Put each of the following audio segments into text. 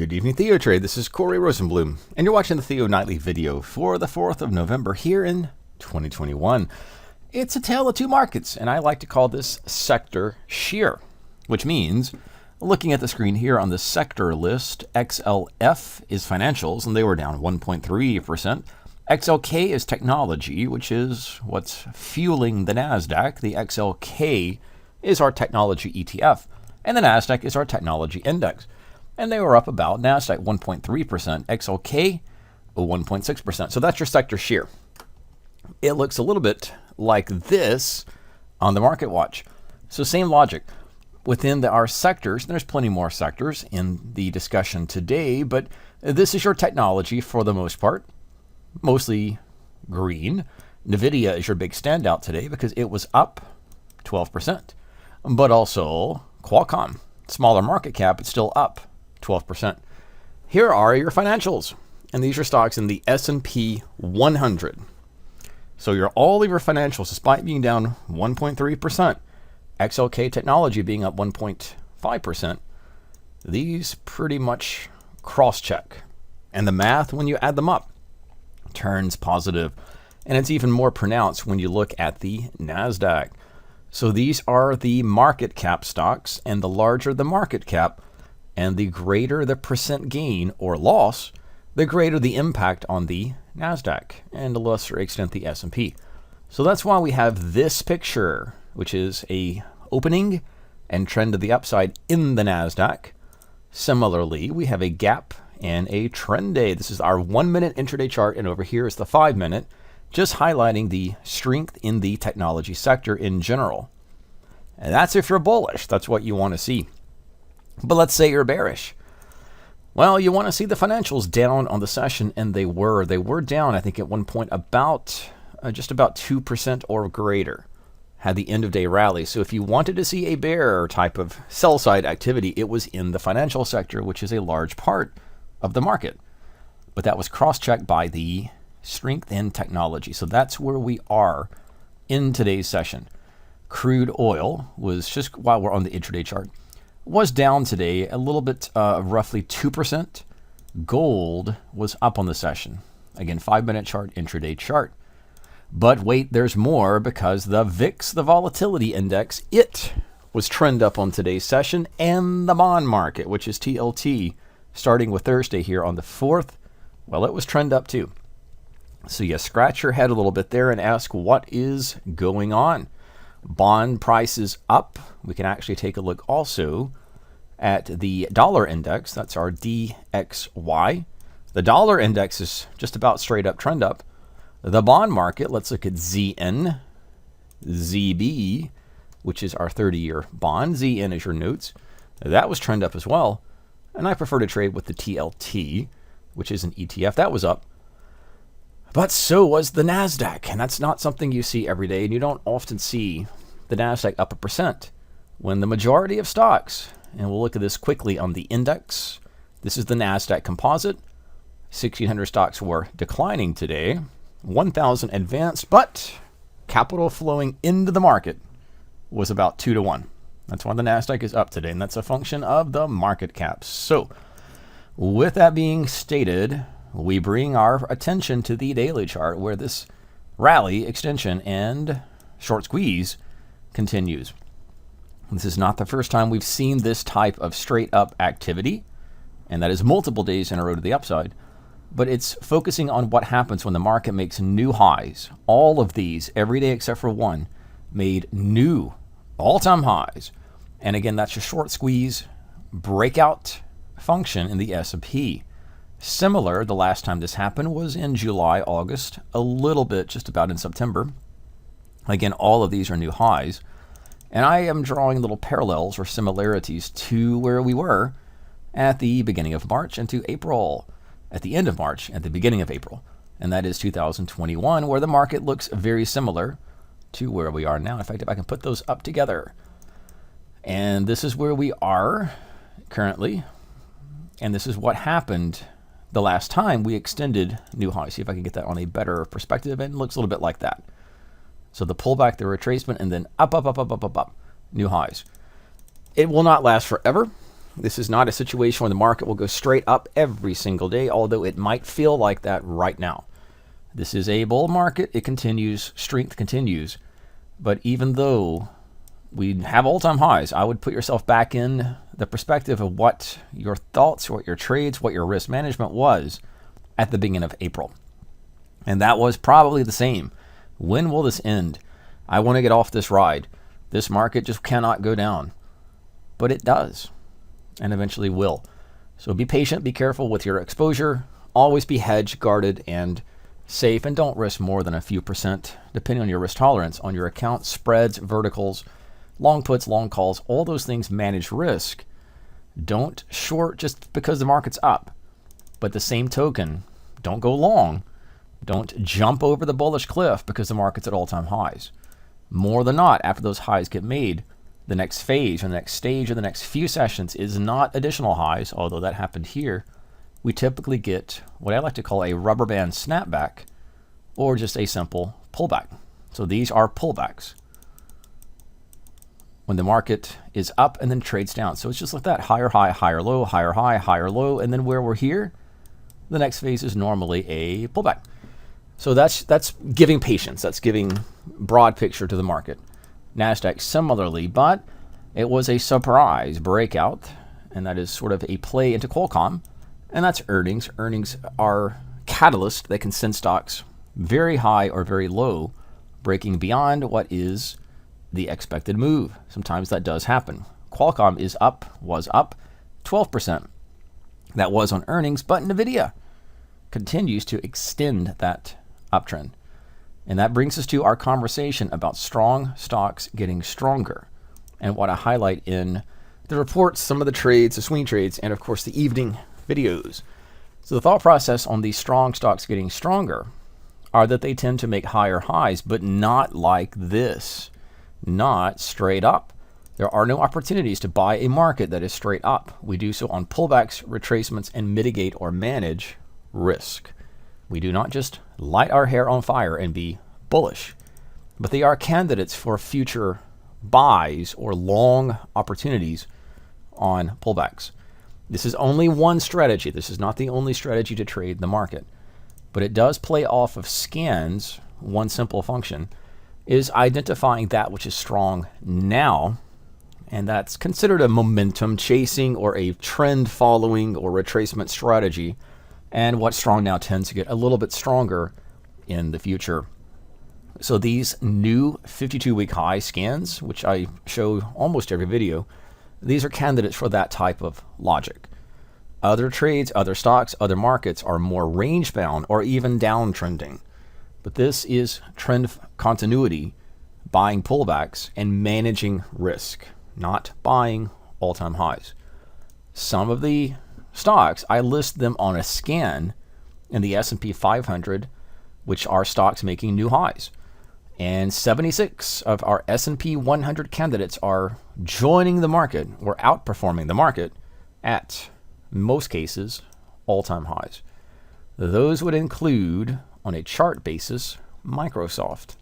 Good evening, TheoTrade. This is Corey Rosenblum, and you're watching the Theo Nightly video for the 4th of November here in 2021. It's a tale of two markets, and I like to call this sector shear, which means, looking at the screen here on the sector list, XLF is financials, and they were down 1.3%. XLK is technology, which is what's fueling the Nasdaq. The XLK is our technology ETF, and the Nasdaq is our technology index. And they were up about Nasdaq 1.3%, XLK 1.6%. So that's your sector shear. It looks a little bit like this on the market watch. So same logic. Within our sectors, there's plenty more sectors in the discussion today, but this is your technology for the most part, mostly green. Nvidia is your big standout today because it was up 12%, but also Qualcomm, smaller market cap, but still up 12%. Here are your financials, and these are stocks in the S&P 100. So all of your financials, despite being down 1.3%, XLK Technology being up 1.5%, these pretty much cross-check. And the math, when you add them up, turns positive. And it's even more pronounced when you look at the Nasdaq. So these are the market cap stocks, and the larger the market cap, and the greater the percent gain or loss, the greater the impact on the Nasdaq, and to a lesser extent the S&P. So that's why we have this picture, which is a opening and trend to the upside in the Nasdaq. Similarly, we have a gap and a trend day. This is our 1-minute intraday chart, and over here is the 5-minute, just highlighting the strength in the technology sector in general. And that's if you're bullish. That's what you want to see. But let's say you're bearish. Well, you want to see the financials down on the session, and they were. They were down, I think, at one point about just about 2% or greater. Had the end of day rally. So if you wanted to see a bear type of sell side activity, it was in the financial sector, which is a large part of the market. But that was cross-checked by the strength in technology. So that's where we are in today's session. Crude oil was, just while we're on the intraday chart, was down today a little bit, roughly 2%. Gold was up on the session. Again, 5-minute chart, intraday chart. But wait, there's more, because the VIX, the volatility index, it was trend up on today's session, and the bond market, which is TLT, starting with Thursday here on the 4th, well, it was trend up too. So you scratch your head a little bit there and ask, what is going on? Bond prices up. We can actually take a look also at the dollar index. That's our DXY. The dollar index is just about straight up trend up. The bond market, let's look at ZN, ZB, which is our 30-year bond. ZN is your notes. That was trend up as well. And I prefer to trade with the TLT, which is an ETF. That was up. But so was the Nasdaq, and that's not something you see every day, and you don't often see the Nasdaq up 1%, when the majority of stocks, and we'll look at this quickly on the index, this is the Nasdaq Composite, 1,600 stocks were declining today, 1,000 advanced, but capital flowing into the market was about 2 to 1. That's why the Nasdaq is up today, and that's a function of the market caps. So, with that being stated, we bring our attention to the daily chart, where this rally, extension, and short squeeze continues. This is not the first time we've seen this type of straight up activity, and that is multiple days in a row to the upside, but it's focusing on what happens when the market makes new highs. All of these, every day except for one, made new all-time highs. And again, that's your short squeeze breakout function in the S&P. Similar, the last time this happened was in July, August, a little bit just about in September. Again, all of these are new highs. And I am drawing little parallels or similarities to where we were at the beginning of March and to April, at the end of March, at the beginning of April. And that is 2021, where the market looks very similar to where we are now. In fact, if I can put those up together. And this is where we are currently. And this is what happened the last time we extended new highs. See if I can get that on a better perspective. And it looks a little bit like that. So the pullback, the retracement, and then up, new highs. It will not last forever. This is not a situation where the market will go straight up every single day, although it might feel like that right now. This is a bull market. It continues, strength continues. But even though we have all-time highs, I would put yourself back in the perspective of what your thoughts, what your trades, what your risk management was at the beginning of April. And that was probably the same. When will this end? I want to get off this ride. This market just cannot go down. But it does, and eventually will. So be patient, be careful with your exposure. Always be hedged, guarded, and safe, and don't risk more than a few percent, depending on your risk tolerance, on your account, spreads, verticals, long puts, long calls, all those things manage risk. Don't short just because the market's up. But the same token, don't go long. Don't jump over the bullish cliff because the market's at all-time highs. More than not, after those highs get made, the next phase or the next stage or the next few sessions is not additional highs, although that happened here. We typically get what I like to call a rubber band snapback or just a simple pullback. So these are pullbacks when the market is up and then trades down. So it's just like that, higher high, higher low, higher high, higher low, and then where we're here, the next phase is normally a pullback. So that's giving patience. That's giving broad picture to the market. Nasdaq similarly, but it was a surprise breakout, and that is sort of a play into Qualcomm, and that's earnings. Earnings are catalyst. They can send stocks very high or very low, breaking beyond what is the expected move. Sometimes that does happen. Qualcomm was up 12%. That was on earnings, but Nvidia continues to extend that uptrend. And that brings us to our conversation about strong stocks getting stronger, and what I highlight in the reports, some of the trades, the swing trades, and of course the evening videos. So the thought process on these strong stocks getting stronger are that they tend to make higher highs, but not like this, not straight up. There are no opportunities to buy a market that is straight up. We do so on pullbacks, retracements, and mitigate or manage risk. We do not just light our hair on fire and be bullish, but they are candidates for future buys or long opportunities on pullbacks. This is only one strategy. This is not the only strategy to trade the market, but it does play off of scans. One simple function is identifying that which is strong now, and that's considered a momentum chasing or a trend following or retracement strategy. And what's strong now tends to get a little bit stronger in the future. So these new 52-week high scans, which I show almost every video, these are candidates for that type of logic. Other trades, other stocks, other markets are more range-bound or even downtrending. But this is trend continuity, buying pullbacks, and managing risk, not buying all-time highs. Some of the stocks, I list them on a scan in the S&P 500, which are stocks making new highs. And 76 of our S&P 100 candidates are joining the market or outperforming the market at, most cases, all-time highs. Those would include, on a chart basis, Microsoft,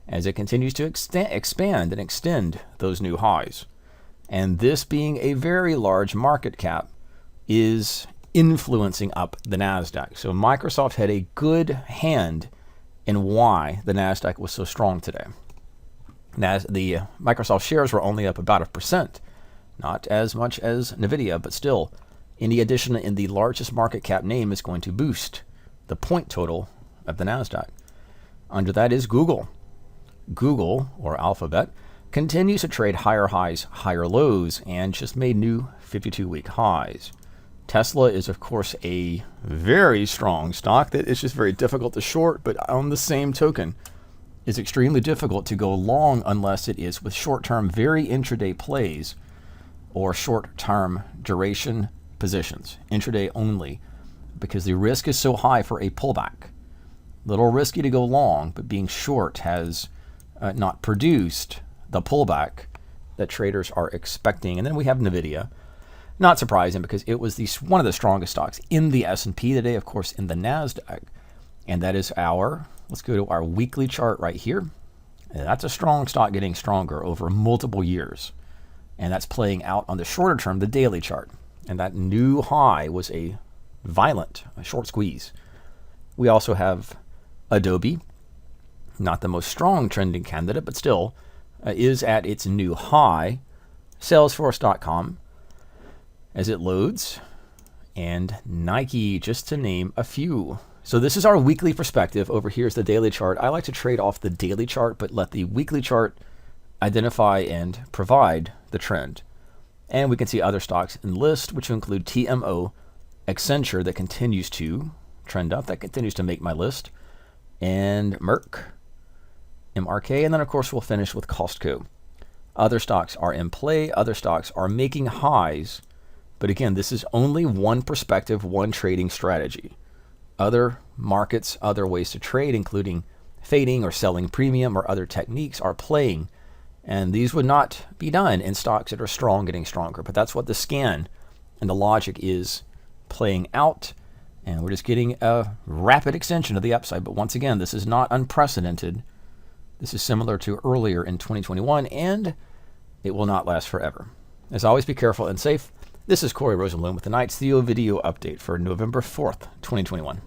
as it continues to expand and extend those new highs. And this being a very large market cap is influencing up the Nasdaq. So Microsoft had a good hand in why the Nasdaq was so strong today. The Microsoft shares were only up about 1%, not as much as Nvidia, but still, any addition in the largest market cap name is going to boost the point total of the Nasdaq. Under that is Google. Google, or Alphabet, continues to trade higher highs, higher lows, and just made new 52-week highs. Tesla is, of course, a very strong stock that is just very difficult to short, but on the same token, is extremely difficult to go long unless it is with short-term, very intraday plays or short-term duration positions, intraday only, because the risk is so high for a pullback. Little risky to go long, but being short has not produced the pullback that traders are expecting. And then we have Nvidia. Not surprising because it was one of the strongest stocks in the S&P today, of course, in the Nasdaq. And that is let's go to our weekly chart right here. And that's a strong stock getting stronger over multiple years. And that's playing out on the shorter term, the daily chart. And that new high was a violent short squeeze. We also have Adobe, not the most strong trending candidate, but still is at its new high. Salesforce.com as it loads, and Nike, just to name a few. So this is our weekly perspective. Over here is the daily chart. I like to trade off the daily chart, but let the weekly chart identify and provide the trend. And we can see other stocks in the list, which include TMO, Accenture, that continues to trend up, that continues to make my list, and Merck, MRK, and then of course we'll finish with Costco. Other stocks are in play, other stocks are making highs, but again, this is only one perspective, one trading strategy. Other markets, other ways to trade, including fading or selling premium or other techniques, are playing. And these would not be done in stocks that are strong, getting stronger. But that's what the scan and the logic is playing out. And we're just getting a rapid extension of the upside. But once again, this is not unprecedented. This is similar to earlier in 2021, and it will not last forever. As always, be careful and safe. This is Corey Rosenblum with tonight's Theo video update for November 4th, 2021.